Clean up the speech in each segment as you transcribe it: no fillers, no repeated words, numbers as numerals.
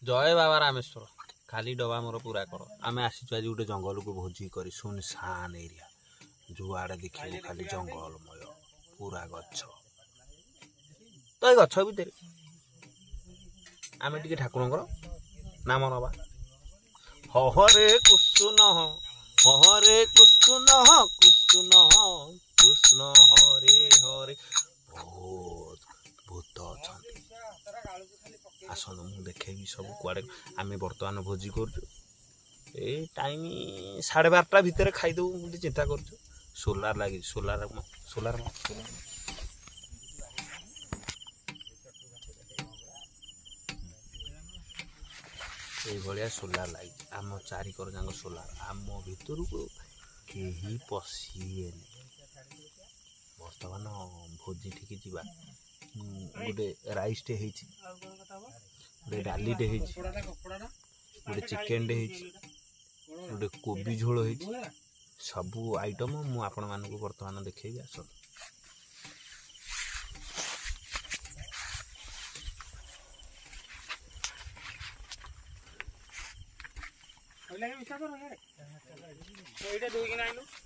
जय बाबा रामेश्वर खाली डबा मोर पूरा कर आम आसी आज गोटे जंगल को भोजी कर सुनसान एरिया जुआड़े देखिए खाली जंगलमय पूरा गछ तो गछ भितर आम टे ठाकुर नाम नवा हरे कुसुन हरे कुसुन कुसुन कृष्ण हरे हरे बहुत भूत अच्छा आसन मु देखेबी सब कुआड़े आम बर्तमान भोजी कर टाइम 12:30 भितर खाईदेव चिंता कर सोलार लगे सोलार सोलार ये सोलार लगे आम चारिकर जाक सोलार आम भितर को कहीं पशिए बर्तमान भोजी ठीक जा गोटे राइस टे गोटे डाली टे गोटे चिकेन टे गोटे कोबी झोल हो सबू आइटम मु आपण मानक बर्तमान देखेबी आस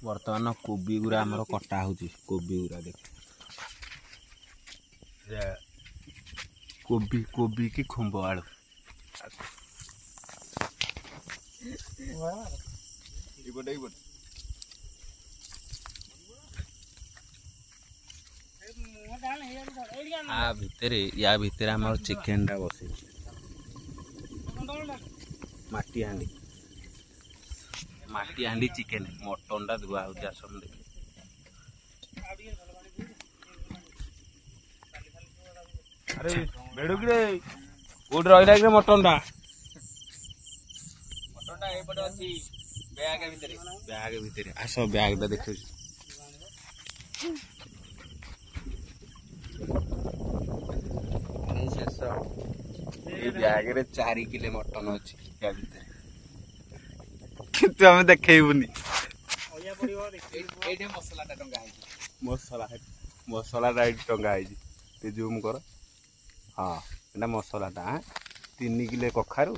बर्तमान कोबी गुरा आमर कटा होची कोबी गुरा देख कोबी कोबी की खुंब आलू या भितर आमर चिकेन टा बसे माटी हांडी चिकेन मटन टा धुआ होची आसन देख अरे बेडू कि कोड रहिला कि मटन टा ए पटे अछि बैग भितर आस बैग टा देखौ बैग रे 4 किलो मटन अछि या भितर किंतु हमें देखेबुनी एठे मसला टा टंगा है मसला टा टंगा है ते जूम कर हाँ एटा मसला टा 3 किलो कखारू